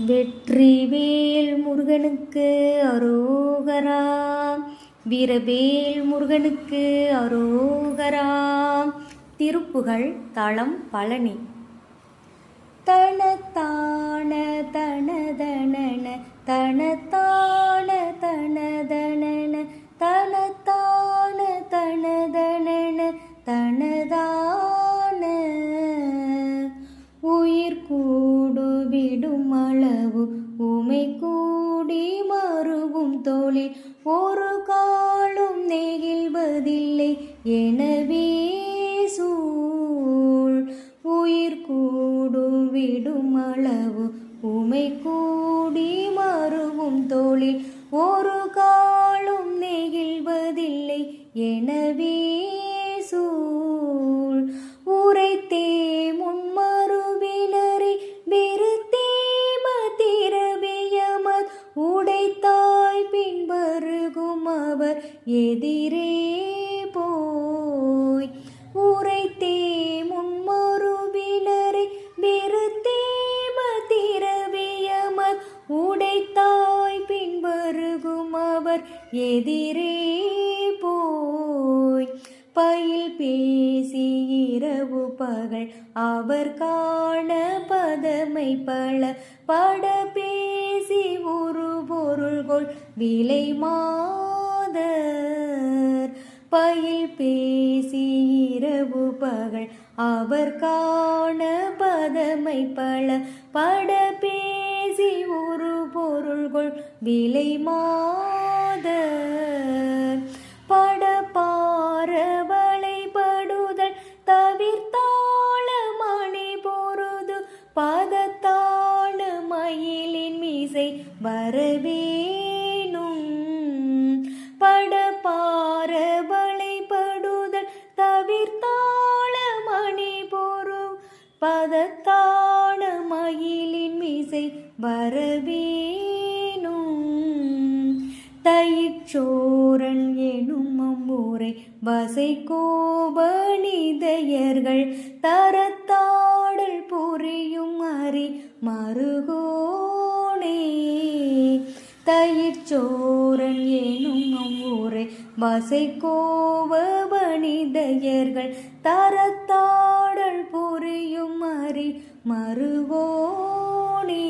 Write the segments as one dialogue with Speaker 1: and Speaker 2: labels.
Speaker 1: வெற்றிவேல் முருகனுக்கு அரோகரா. வீரவேல் முருகனுக்கு அரோகரா. திருப்புகழ் தலம் பழனி. தனத்தான தனதனன தனத்தான தனதனன தனத்தான தனதனன தனதான உயிர் கூடு விடும் அளவு உமை கூடி மறுவும் தோளில் ஒரு காலும் நெகிழ்வதில்லை எனவே சூழ். உயிர் கூடும் விடும் அளவு உமை கூடி மறுவும் தோளில் ஒரு காலும் நெகிழ்வதில்லை எனவே சூழ். உரைத்தே முன்மறுவினரை விருத்தேம திரவியமத் உடைத்தாய் பின்பருகும் அவர் எதிரே போய். உரைத்தே முன்மறுவினரை விருத்தேம திரவியமத் உடைத்தாய் பின்பருகும் அவர் எதிரே போய். பயில் பேசி இரவு பகல் அவர் காண பதமை பல பட பேசி ஒரு பொருள்கொள் விலை மாதர். பயில் பேசி இரவு பகல் அவர் காண பதமை பல பட பேசி ஒரு பொருள்கொள் விலை மாதர். படப்பார வளைபடுதல் தவிர்த்தாள மணி பொருது பதத்தான மயிலின் மீசை வரவேணும். படப்பார வளைபடுதல் தவிர்த்தாள மணி பொரு பதத்தான மயிலின் மீசை வரவேணும். தயிர்ச்சோரன் எனும் அம்மூரை வசை கோபனிதயர்கள் தரத்தாடல் புரியும் அறி மருகோனே. தயிர்ச்சோரன் எனும் அம்மூரை வசை கோபனிதயர்கள் தரத்தாடல் புரியும் அறி மருகோனே.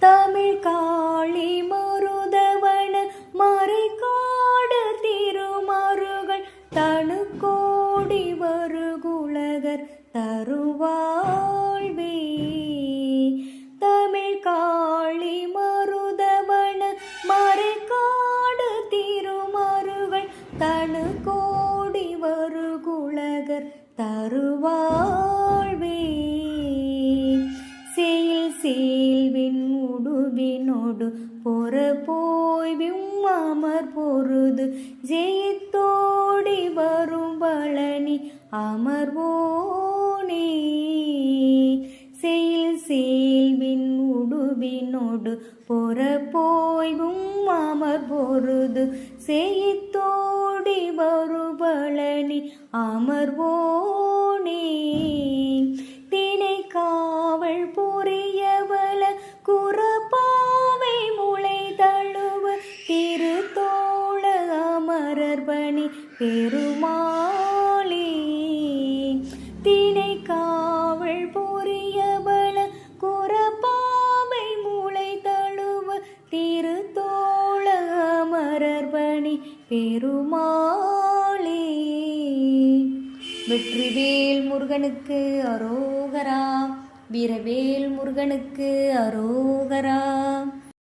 Speaker 1: தமிழ் காளி மருதவன மறைக்காடு திருமருகள் தனு கோடி வருகுலகர் தருவாழ்வே. தமிழ் காளி மருதவன மறைக்காடு திருமருகள் தனு கோடி வருகுலகர் தருவாழ்வே. செயில் சேல்வின் உடுவினோடு பொற போய்விம் அமர் பொருது ஜெயித்தோடி வரும் பழனி அமர்வோனே. செயில் சேல்வின் உடுவினோடு பொற போய்வும் அமர் பொருது செய்தோடி வரும் பழனி அமர்வோனே. தினை காவல் புரியவல குறப்பாவை முளை தழுவ திருத்தோள அமரர்பணி பெருமாளே. தினை காவல் புரியவல குறப்பாவை முளை தழுவ திருத்தோள அமரர்பணி பெருமாளே. வெற்றிவேல் முருகனுக்கு அரோகரா. வீரவேல் முருகனுக்கு அரோகரா.